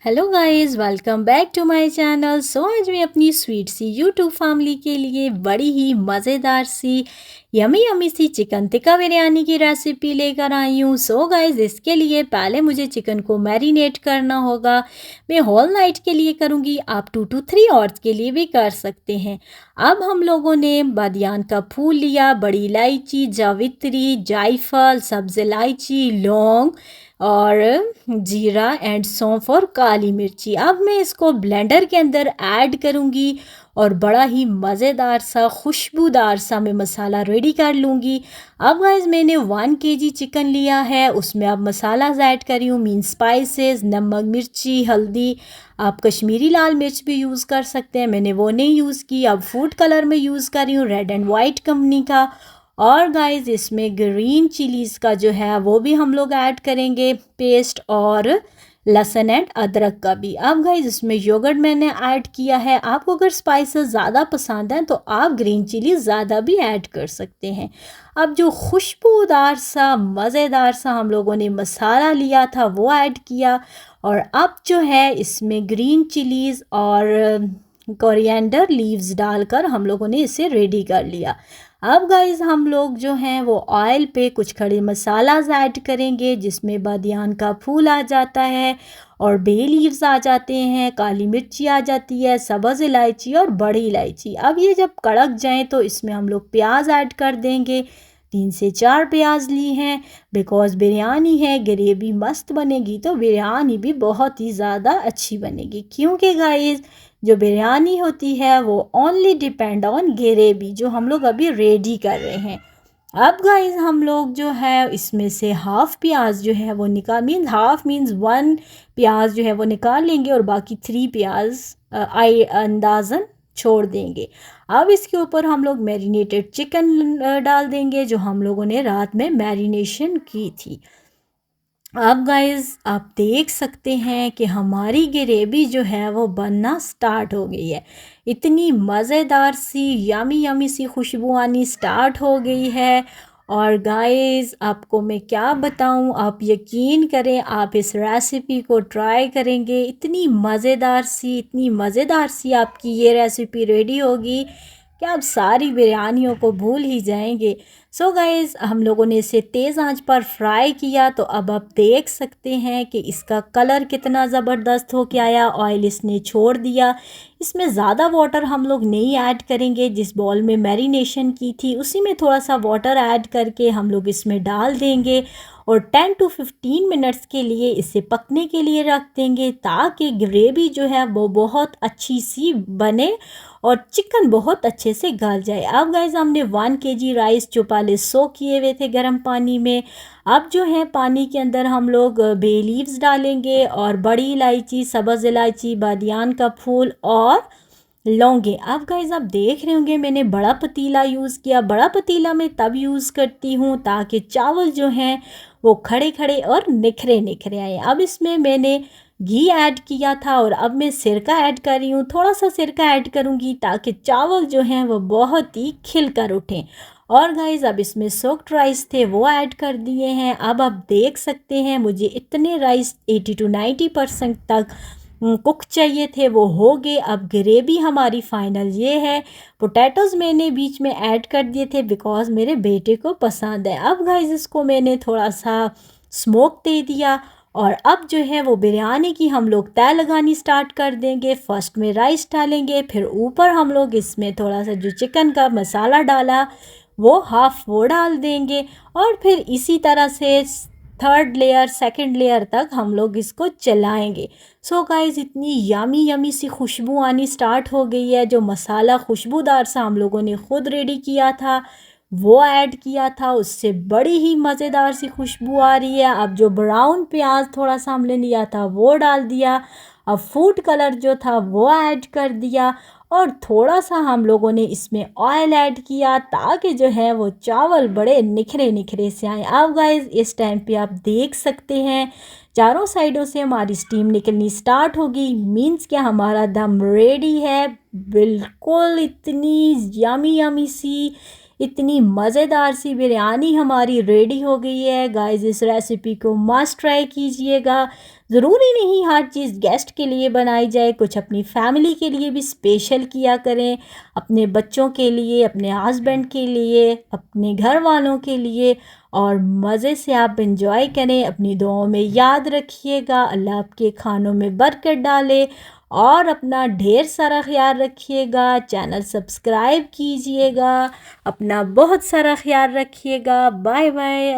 Hello guys, welcome back to my channel. आज मैं अपनी स्वीट सी यूट्यूब फैमिली के लिए बड़ी ही मज़ेदार सी यमी यमी सी चिकन टिक्का बिरयानी की रेसिपी लेकर आई हूँ। गाइस, इसके लिए पहले मुझे चिकन को मैरिनेट करना होगा। मैं होल नाइट के लिए करूँगी, आप 2 to 3 आवर्स के लिए भी कर सकते हैं। अब हम लोगों ने बादियान का फूल लिया, बड़ी इलायची, जावित्री, जायफल, सब्ज़ इलायची, लौंग और जीरा एंड सौंफ और काली मिर्ची। अब मैं इसको ब्लेंडर के अंदर ऐड करूँगी और बड़ा ही मज़ेदार सा खुशबूदार सा मैं मसाला रेडी कर लूँगी। अब गाइस, मैंने 1 kg चिकन लिया है, उसमें अब मसाला ऐड कर रही हूँ, मीन स्पाइसेस, नमक, मिर्ची, हल्दी। आप कश्मीरी लाल मिर्च भी यूज़ कर सकते हैं, मैंने वो नहीं यूज़ की। अब फूड कलर में यूज़ कर रही हूँ रेड एंड वाइट कंपनी का। और गाइस, इसमें ग्रीन चिलीज़ का जो है वो भी हम लोग ऐड करेंगे पेस्ट, और लहसुन एंड अदरक का भी। अब गाइस, इसमें योगर्ट मैंने ऐड किया है। आपको अगर स्पाइसेस ज़्यादा पसंद हैं तो आप ग्रीन चिली ज़्यादा भी ऐड कर सकते हैं। अब जो खुशबूदार सा मज़ेदार सा हम लोगों ने मसाला लिया था वो ऐड किया, और अब जो है इसमें ग्रीन चिलीज़ और कोरिएंडर लीव्स डालकर हम लोगों ने इसे रेडी कर लिया। अब गाइस, हम लोग जो हैं वो ऑयल पे कुछ खड़े मसालाज ऐड करेंगे, जिसमें बादियान का फूल आ जाता है और बे लीव्स आ जाते हैं, काली मिर्ची आ जाती है, सब्ज़ इलायची और बड़ी इलायची। अब ये जब कड़क जाएं तो इसमें हम लोग प्याज ऐड कर देंगे। 3 से 4 प्याज ली हैं, बिकॉज़ बिरयानी है, ग्रेवी मस्त बनेगी तो बिरयानी भी बहुत ही ज़्यादा अच्छी बनेगी। क्योंकि गाइस, जो बिरयानी होती है वो ओनली डिपेंड ऑन ग्रेवी, जो हम लोग अभी रेडी कर रहे हैं। अब गाइस, हम लोग जो है इसमें से हाफ़ प्याज जो है वो निकाल, मीन्स हाफ़ मीन्स 1 प्याज जो है वो निकाल लेंगे और बाकी 3 प्याज आई अंदाज़न छोड़ देंगे। अब इसके ऊपर हम लोग मैरिनेटेड चिकन डाल देंगे, जो हम लोगों ने रात में मैरिनेशन की थी। अब गाइस, आप देख सकते हैं कि हमारी ग्रेवी जो है वो बनना स्टार्ट हो गई है। इतनी मज़ेदार सी यमी यमी सी खुशबू आनी स्टार्ट हो गई है। और गाइस, आपको मैं क्या बताऊं, आप यकीन करें, आप इस रेसिपी को ट्राई करेंगे, इतनी मज़ेदार सी आपकी ये रेसिपी रेडी होगी कि आप सारी बिरयानियों को भूल ही जाएंगे। गाइस, हम लोगों ने इसे तेज़ आंच पर फ्राई किया, तो अब आप देख सकते हैं कि इसका कलर कितना ज़बरदस्त हो के आया, ऑयल इसने छोड़ दिया। इसमें ज़्यादा वाटर हम लोग नहीं ऐड करेंगे, जिस बॉल में मैरिनेशन की थी उसी में थोड़ा सा वाटर ऐड करके हम लोग इसमें डाल देंगे और 10 to 15 मिनट्स के लिए इसे पकने के लिए रख देंगे, ताकि ग्रेवी जो है वो बहुत अच्छी सी बने और चिकन बहुत अच्छे से गल जाए। अब गाइस, हमने 1 kg राइस जो पहले सो किए हुए थे गर्म पानी में, अब जो है पानी के अंदर हम लोग बे लीव्स डालेंगे और बड़ी इलायची, सब्ज़ इलायची, बादियान का फूल और लौंगे। अब गाइस, आप देख रहे होंगे मैंने बड़ा पतीला यूज़ किया। बड़ा पतीला मैं तब यूज़ करती हूँ ताकि चावल जो हैं वो खड़े खड़े और निखरे निखरे आए। अब इसमें मैंने घी ऐड किया था और अब मैं सिरका ऐड कर रही हूँ। थोड़ा सा सिरका ऐड करूँगी ताकि चावल जो हैं वो बहुत ही खिल कर उठें। और गाइस, अब इसमें सोक्ड राइस थे वो ऐड कर दिए हैं। अब आप देख सकते हैं मुझे इतने राइस 80 to 90% तक कुक चाहिए थे, वो हो गए। अब ग्रेवी हमारी फाइनल ये है। पोटैटोज़ मैंने बीच में ऐड कर दिए थे बिकॉज़ मेरे बेटे को पसंद है। अब गाइस, इसको मैंने थोड़ा सा स्मोक दे दिया और अब जो है वो बिरयानी की हम लोग तय लगानी स्टार्ट कर देंगे। फर्स्ट में राइस डालेंगे, फिर ऊपर हम लोग इसमें थोड़ा सा जो चिकन का मसाला डाला वो हाफ़ वो डाल देंगे, और फिर इसी तरह से थर्ड लेयर, सेकंड लेयर तक हम लोग इसको चलाएंगे। गाइस, इतनी यमी यमी सी खुशबू आनी स्टार्ट हो गई है। जो मसाला खुशबूदार सा हम लोगों ने ख़ुद रेडी किया था वो ऐड किया था, उससे बड़ी ही मज़ेदार सी खुशबू आ रही है। अब जो ब्राउन प्याज थोड़ा सा हमने लिया था वो डाल दिया। अब फूड कलर जो था वो ऐड कर दिया, और थोड़ा सा हम लोगों ने इसमें ऑयल ऐड किया ताकि जो है वो चावल बड़े निखरे निखरे से आए। अब गाइस, इस टाइम पे आप देख सकते हैं चारों साइडों से हमारी स्टीम निकलनी स्टार्ट होगी, मीन्स क्या हमारा दम रेडी है। बिल्कुल इतनी यमी यमी सी, इतनी मज़ेदार सी बिरयानी हमारी रेडी हो गई है। गाइस, इस रेसिपी को मस्ट ट्राई कीजिएगा। ज़रूरी नहीं हर चीज़ गेस्ट के लिए बनाई जाए, कुछ अपनी फैमिली के लिए भी स्पेशल किया करें, अपने बच्चों के लिए, अपने हस्बैंड के लिए, अपने घर वालों के लिए, और मज़े से आप एंजॉय करें। अपनी दुआओं में याद रखिएगा। अल्लाह आपके खानों में बरकत डाले और अपना ढेर सारा ख्याल रखिएगा। चैनल सब्सक्राइब कीजिएगा। अपना बहुत सारा ख्याल रखिएगा। Bye bye.